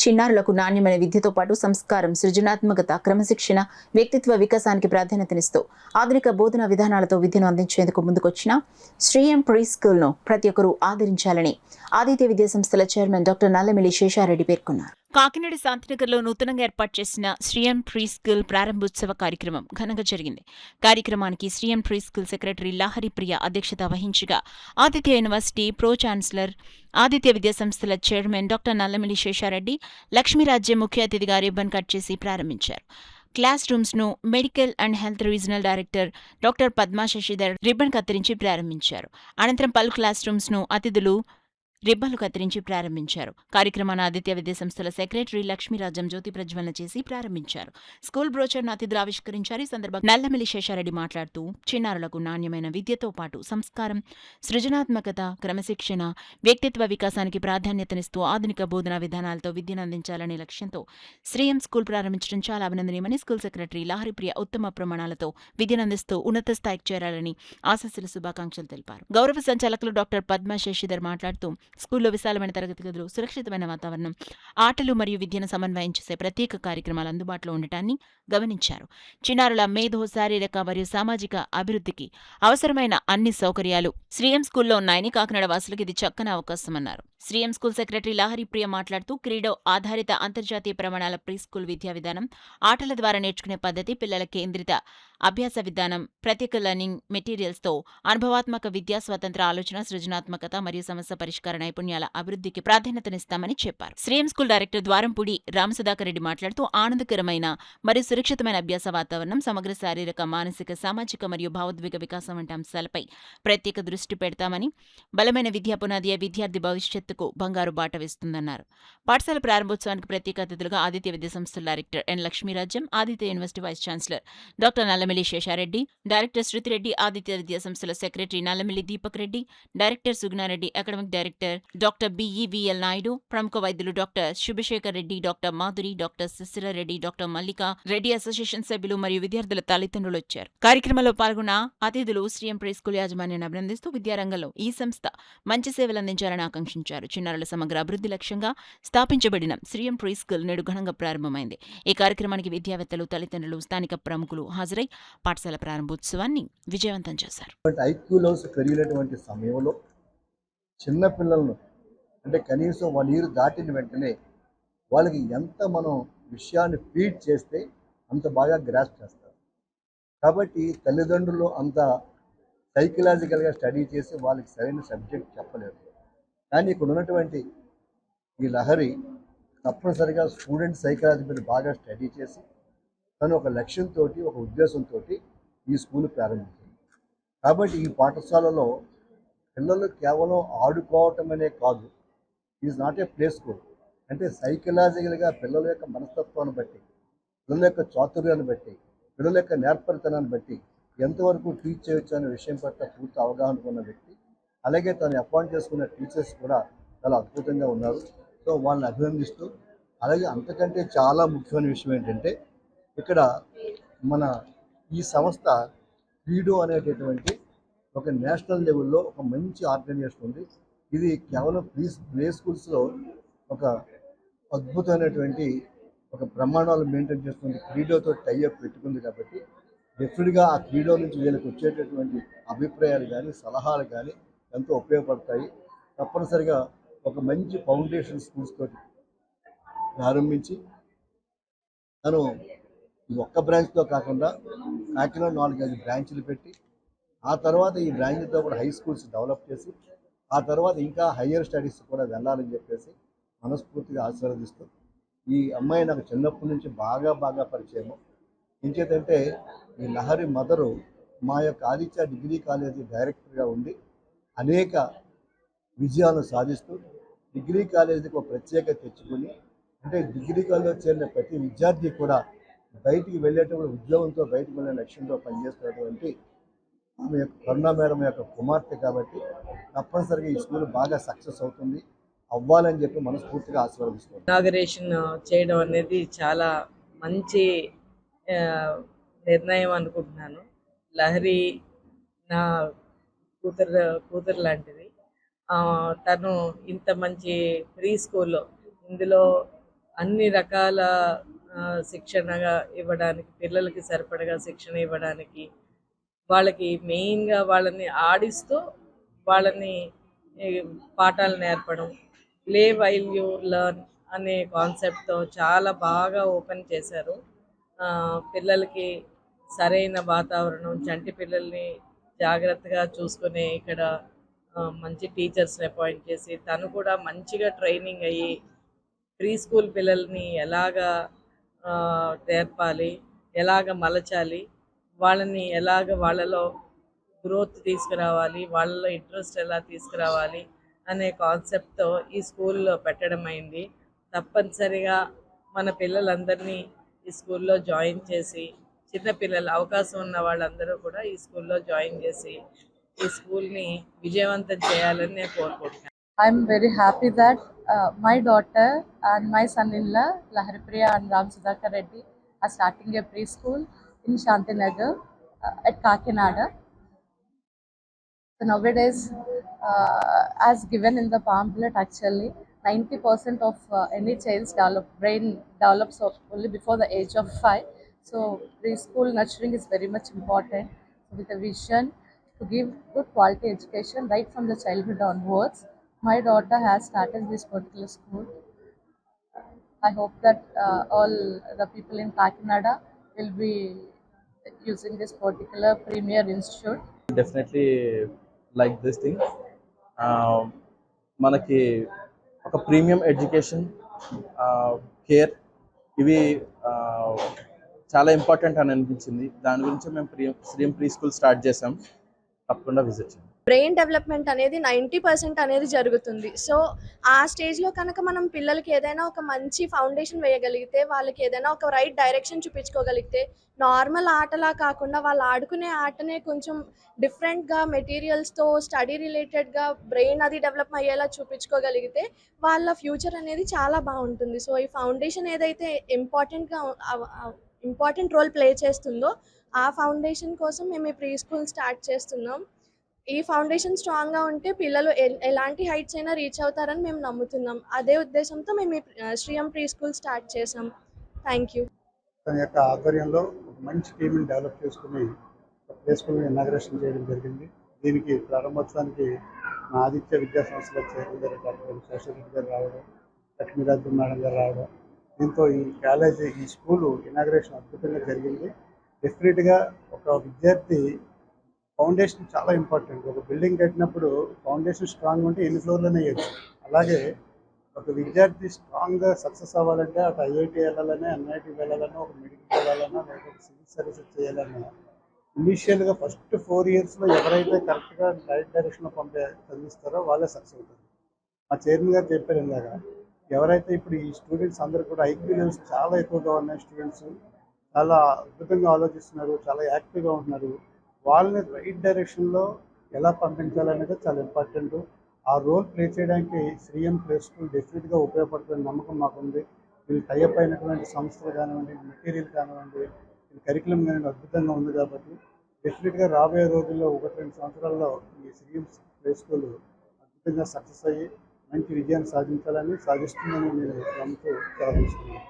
చిన్నారులకు నాణ్యమైన విద్యతో పాటు సంస్కారం, సృజనాత్మకత, క్రమశిక్షణ, వ్యక్తిత్వ వికాసానికి ప్రాధాన్యతనిస్తూ ఆధునిక బోధనా విధానాలతో విద్యను అందించేందుకు ముందుకొచ్చిన శ్రీఎం ప్రీ స్కూల్ను ప్రతి ఒక్కరూ ఆదరించాలని ఆదిత్య విద్యా సంస్థల చైర్మన్ డాక్టర్ నల్లమిల్లి శేషారెడ్డి పేర్కొన్నారు. కాకినాడ శాంతినగర్లో నూతనంగా ఏర్పాటు చేసిన శ్రీఎం ప్రీ స్కూల్ ప్రారంభోత్సవ కార్యక్రమం ఘనంగా జరిగింది. కార్యక్రమానికి Sri M pre school secretary Lahari Priya అధ్యక్షత వహించగా Aditya university pro chancellor, Aditya విద్యా సంస్థల చైర్మన్ డాక్టర్ నల్లమిల్లి శేషారెడ్డి, లక్ష్మీరాజ్యం ముఖ్య అతిథిగా రిబ్బన్ కట్ చేసి ప్రారంభించారు. క్లాస్ రూమ్స్ను medical and health regional director doctor Padma Sasidhar ribbon కత్తిరించి ప్రారంభించారు. అనంతరం పలు క్లాస్ రూమ్స్ను అతిథులు రిబ్బన్లు కత్తిరించి ప్రారంభించారు. కార్యక్రమాన్ని ఆదిత్య విద్యా సంస్థల సెక్రటరీ లక్ష్మీరాజ్యం జ్యోతి ప్రజ్వలన చేసి ప్రారంభించారు. స్కూల్ బ్రోచర్ను అతిథులు ఆవిష్కరించారు. ఈ సందర్భంగా నల్లమిల్లి శేషారెడ్డి మాట్లాడుతూ చిన్నారులకు నాణ్యమైన విద్యతో పాటు సంస్కారం, సృజనాత్మకత, క్రమశిక్షణ, వ్యక్తిత్వ వికాసానికి ప్రాధాన్యతనిస్తూ ఆధునిక బోధనా విధానాలతో విద్యను అందించాలనే లక్ష్యంతో శ్రీఎం స్కూల్ ప్రారంభించడం చాలా అభినందనీయమని స్కూల్ సెక్రటరీ లహరి ప్రియ ఉత్తమ ప్రమాణాలతో విద్యను అందిస్తూ ఉన్నత స్థాయికి చేరాలని ఆశీస్సులు, శుభాకాంక్షలు తెలిపారు. గౌరవ సంచాలకులు డాక్టర్ పద్మా శశిధర్ మాట్లాడుతూ స్కూల్లో విశాలమైన తరగతి గదులు, సురక్షితమైన వాతావరణం, ఆటలు మరియు విద్యను సమన్వయం చేసే ప్రత్యేక కార్యక్రమాలు అందుబాటులో ఉండటాన్ని గమనించారు. చిన్నారుల మేధో, శారీరక మరియు సామాజిక అభివృద్ధికి అవసరమైన అన్ని సౌకర్యాలు శ్రీఎం స్కూల్లో ఉన్నాయని కాకినాడ వాసులకు ఇది చక్కని అవకాశమన్నారు. శ్రీఎం స్కూల్ సెక్రటరీ లహరి ప్రియ మాట్లాడుతూ క్రీడా ఆధారిత అంతర్జాతీయ ప్రమాణాల ప్రీ స్కూల్ విద్యా విధానం, ఆటల ద్వారా నేర్చుకునే పద్ధతి, పిల్లల కేంద్రిత అభ్యాస విధానం, ప్రత్యేక లెర్నింగ్ మెటీరియల్స్తో అనుభవాత్మక విద్యా, స్వతంత్ర ఆలోచన, సృజనాత్మకత మరియు సమస్య పరిష్కార నైపుణ్యాల అభివృద్ధికి ప్రాధాన్యతనిస్తామని చెప్పారు. శ్రీఎం స్కూల్ డైరెక్టర్ ద్వారంపూడి రామసుధాకర్ రెడ్డి మాట్లాడుతూ ఆనందకరమైన మరియు సురక్షితమైన అభ్యాస వాతావరణం, సమగ్ర శారీరక, మానసిక, సామాజిక మరియు భావోద్వేగ వికాసం వంటి అంశాలపై ప్రత్యేక దృష్టి పెడతామని, బలమైన విద్యా పునాదియే విద్యార్థి భవిష్యత్తుకు బంగారు బాట వేస్తుందన్నారు. పాఠశాల ప్రారంభోత్సవానికి ప్రత్యేక అతిథులుగా ఆదిత్య విద్యా సంస్థల director N Lakshmirajyam, Aditya university vice chancellor doctor Nallamilli Seshareddy, director Sruthireddy, Aditya విద్యా సంస్థల secretary Nallamilli Deepak Reddy, director Sugunareddy, academic director doctor BEVL Naidu, ప్రముఖ వైద్యులు doctor Subhasekhar Reddy, doctor Madhuri, doctor Sasirareddy, doctor Mallika Reddy association సభ్యులు మరియు విద్యార్థుల తల్లిదండ్రులు వచ్చారు. కార్యక్రమంలో పాల్గొన్న అతిథులు శ్రీఎం ప్రీ స్కూల్ యాజమాన్యాన్ని అభినందిస్తూ విద్యారంగంలో ఈ సంస్థ మంచి సేవలు అందించాలని ఆకాంక్షించారు. చిన్నారుల సమగ్ర అభివృద్ధి లక్ష్యంగా స్థాపించబడిన శ్రీఎం ప్రీ స్కూల్ నేడు ఘనంగా ప్రారంభమైంది. ఈ కార్యక్రమానికి విద్యావేత్తలు, తల్లిదండ్రులు, స్థానిక ప్రముఖులు హాజరై పాఠశాల ప్రారంభోత్సవాన్ని విజయవంతం చేశారు. పెరిగినటువంటి సమయంలో చిన్న పిల్లలను అంటే కనీసం 1 ఇయర్ దాటిన వెంటనే వాళ్ళకి ఎంత మనం విషయాన్ని ఫీడ్ చేస్తే అంత బాగా గ్రాస్ప్ చేస్తారు. కాబట్టి తల్లిదండ్రులు అంత సైకలాజికల్గా స్టడీ చేసి వాళ్ళకి సరైన సబ్జెక్ట్ చెప్పలేరు. కానీ ఇక్కడ ఉన్నటువంటి ఈ లహరి తప్పనిసరిగా స్టూడెంట్ సైకాలజీ మీద బాగా స్టడీ చేసి తను ఒక లక్ష్యంతో, ఒక ఉద్దేశంతో ఈ స్కూల్ ప్రారంభించింది. కాబట్టి ఈ పాఠశాలలో పిల్లలు కేవలం ఆడుకోవటం అనే కాదు, is not a play school. అంటే సైకలాజికల్గా పిల్లల యొక్క మనస్తత్వాన్ని బట్టి, పిల్లల యొక్క చాతుర్యాన్ని బట్టి, పిల్లల యొక్క నేర్పరితనాన్ని బట్టి ఎంతవరకు టీచ్ చేయొచ్చు అనే విషయం పట్ల పూర్తి అవగాహన ఉన్న వ్యక్తి. అలాగే తను అపాయింట్ చేసుకున్న టీచర్స్ కూడా చాలా అద్భుతంగా ఉన్నారు. సో వాళ్ళని అభినందిస్తూ, అలాగే అంతకంటే చాలా ముఖ్యమైన విషయం ఏంటంటే ఇక్కడ మన ఈ సంస్థ క్రీడో అనేటటువంటి ఒక నేషనల్ లెవెల్లో ఒక మంచి ఆర్గనైజేషన్ ఉంది. ఇది కేవలం ప్లే స్కూల్స్లో ఒక అద్భుతమైనటువంటి ఒక ప్రమాణాలు మెయింటైన్ చేస్తుంది, క్రీడోతో టైఅప్ పెట్టుకుంది. కాబట్టి డెఫినెట్గా ఆ క్రీడో నుంచి వీళ్ళకి వచ్చేటటువంటి అభిప్రాయాలు కానీ, సలహాలు కానీ ఎంతో ఉపయోగపడతాయి. తప్పనిసరిగా ఒక మంచి ఫౌండేషన్ స్కూల్స్ తోటి ప్రారంభించి తను ఈ ఒక్క బ్రాంచ్తో కాకుండా కాకినాడ 4-5 బ్రాంచ్లు పెట్టి, ఆ తర్వాత ఈ బ్రాంచ్తో కూడా హై స్కూల్స్ డెవలప్ చేసి, ఆ తర్వాత ఇంకా హయ్యర్ స్టడీస్ కూడా వెళ్ళాలని చెప్పేసి మనస్ఫూర్తిగా ఆశీర్వదిస్తూ, ఈ అమ్మాయి నాకు చిన్నప్పటి నుంచి బాగా పరిచయము. ఇంకేంటంటే ఈ లహరి మదరు మా యొక్క ఆదిత్య డిగ్రీ కాలేజీ డైరెక్టర్గా ఉండి అనేక విజయాలను సాధిస్తూ డిగ్రీ కాలేజీకి ఒక ప్రత్యేకత తెచ్చుకుని, అంటే డిగ్రీ కాలేజీలో చేరిన ప్రతి విద్యార్థి కూడా బయటికి వెళ్ళేటప్పుడు ఉద్యోగంతో బయటకు వెళ్ళే లక్ష్యంతో పనిచేస్తున్నటువంటి ఆమె యొక్క కరుణా మేడం యొక్క కుమార్తె. కాబట్టి తప్పనిసరిగా ఈ స్కూల్ బాగా సక్సెస్ అవుతుంది, అవ్వాలని చెప్పి మనస్ఫూర్తిగా ఆశీర్వదిస్తుంది. ఇనాగరేషన్ చేయడం అనేది చాలా మంచి నిర్ణయం అనుకుంటున్నాను. లహరి నా కూతురు లాంటిది. తను ఇంత మంచి ప్రీ స్కూల్లో ఇందులో అన్ని రకాల శిక్షణగా ఇవ్వడానికి, పిల్లలకి సరిపడగా శిక్షణ ఇవ్వడానికి, వాళ్ళకి మెయిన్గా వాళ్ళని ఆడిస్తూ వాళ్ళని ఈ పాఠాలు నేర్పడం, ప్లే వైల్ యూ లెర్న్ అనే కాన్సెప్ట్తో చాలా బాగా ఓపెన్ చేశారు. పిల్లలకి సరైన వాతావరణం, చంటి పిల్లల్ని జాగ్రత్తగా చూసుకునే ఇక్కడ మంచి టీచర్స్ని అపాయింట్ చేసి తను కూడా మంచిగా ట్రైనింగ్ అయ్యి ప్రీ స్కూల్ పిల్లల్ని ఎలాగా నేర్పాలి, ఎలాగ మలచాలి, వాళ్ళని ఎలాగ వాళ్ళలో గ్రోత్ తీసుకురావాలి, వాళ్ళలో ఇంట్రెస్ట్ ఎలా తీసుకురావాలి అనే కాన్సెప్ట్తో ఈ స్కూల్లో పెట్టడం అయింది. తప్పనిసరిగా మన పిల్లలందరినీ ఈ స్కూల్లో జాయిన్ చేసి, చిన్నపిల్లలు అవకాశం ఉన్న వాళ్ళందరూ కూడా ఈ స్కూల్లో జాయిన్ చేసి ఈ స్కూల్ని విజయవంతం చేయాలని నేను కోరుకుంటున్నాను. I'm very happy that my daughter and my son-in-law, Laharipriya and Ram Sudhakar Reddy, are starting a preschool in Shantinagar at Kakinada. So nowadays, as given in the pamphlet, actually, 90% of any child's brain develops only before the age of 5. So preschool nurturing is very much important. So with a vision to give good quality education right from the childhood onwards, my daughter has started this particular school. I hope that all the people in Kakinada will be using this particular premier institute. Definitely like this thing. మనకి ఒక premium education, care ఇవి చాలా important అని అనిపించింది. దాని గురించి మేము శ్రీయం pre school start చేసాం. తప్పకుండా విజిట్ చేయండి. బ్రెయిన్ డెవలప్మెంట్ అనేది 90% అనేది జరుగుతుంది. సో ఆ స్టేజ్లో కనుక మనం పిల్లలకి ఏదైనా ఒక మంచి ఫౌండేషన్ వేయగలిగితే, వాళ్ళకి ఏదైనా ఒక రైట్ డైరెక్షన్ చూపించుకోగలిగితే, నార్మల్ ఆటలా కాకుండా వాళ్ళు ఆడుకునే ఆటనే కొంచెం డిఫరెంట్గా మెటీరియల్స్తో స్టడీ రిలేటెడ్గా బ్రెయిన్ అది డెవలప్ అయ్యేలా చూపించుకోగలిగితే వాళ్ళ ఫ్యూచర్ అనేది చాలా బాగుంటుంది. సో ఈ ఫౌండేషన్ ఏదైతే ఇంపార్టెంట్ రోల్ ప్లే చేస్తుందో ఆ ఫౌండేషన్ కోసం మేము ఈ ప్రీ స్కూల్ స్టార్ట్ చేస్తున్నాం. ఈ ఫౌండేషన్ స్ట్రాంగ్గా ఉంటే పిల్లలు ఎలాంటి హైట్స్ అయినా రీచ్ అవుతారని మేము నమ్ముతున్నాం. అదే ఉద్దేశంతో మేము శ్రీయం ప్రీ స్కూల్ స్టార్ట్ చేసాం. Thank you. తన యొక్క ఆధ్వర్యంలో ఒక మంచి టీంని డెవలప్ చేసుకుని ప్లే స్కూల్ని ఇనాగ్రేషన్ చేయడం జరిగింది. దీనికి ప్రారంభోత్సవానికి మా ఆదిత్య విద్యా సంస్థల చైర్మన్ గారు డాక్టర్ శేషరెడ్డి గారు రావడం, లక్ష్మీరాజు మేడం గారు రావడం, దీంతో ఈ కాలేజీ ఈ స్కూలు ఇనాగ్రేషన్ అద్భుతంగా జరిగింది. డెఫినెట్గా ఒక విద్యార్థి ఫౌండేషన్ చాలా ఇంపార్టెంట్. ఒక బిల్డింగ్ కట్టినప్పుడు ఫౌండేషన్ స్ట్రాంగ్ ఉంటే ఎన్ని ఫ్లోర్లోనే వేయచ్చు. అలాగే ఒక విద్యార్థి స్ట్రాంగ్గా సక్సెస్ అవ్వాలంటే అటు ఐఐటి వెళ్ళాలన్నా, ఎన్ఐటి వెళ్ళాలన్నా, ఒక మెడికల్ వెళ్ళాలన్నా, లేకపోతే సివిల్ సర్వీసెస్ చేయాలన్నా ఇనీషియల్గా ఫస్ట్ 4 ఇయర్స్లో ఎవరైతే కరెక్ట్గా రైట్ డైరెక్షన్లో చదివిస్తారో వాళ్ళే సక్సెస్ అవుతారు. మా చైర్మన్ గారు చెప్పారు ఇందాక, ఎవరైతే ఇప్పుడు ఈ స్టూడెంట్స్ అందరూ కూడా ఐక్యూ లెవెల్స్ చాలా ఎక్కువగా ఉన్నాయి. స్టూడెంట్స్ చాలా అద్భుతంగా ఆలోచిస్తున్నారు, చాలా యాక్టివ్గా ఉంటున్నారు. వాళ్ళని రైట్ డైరెక్షన్లో ఎలా పంపించాలనేది చాలా ఇంపార్టెంట్. ఆ రోల్ ప్లే చేయడానికి శ్రీయం ప్లే స్కూల్ డెఫినెట్గా ఉపయోగపడుతున్న నమ్మకం మాకుంది. వీళ్ళు టైఅప్ అయినటువంటి సంస్థలు కానివ్వండి, మెటీరియల్ కానివ్వండి, కరికులం కానివ్వండి అద్భుతంగా ఉంది. కాబట్టి డెఫినెట్గా రాబోయే రోజుల్లో 1-2 సంవత్సరాల్లో ఈ శ్రీయం ప్లే స్కూల్ అద్భుతంగా సక్సెస్ అయ్యి మంచి విజయాన్ని సాధించాలని, సాధిస్తుందని నేను నమ్ముతూ సెలవు తీసుకున్నాను.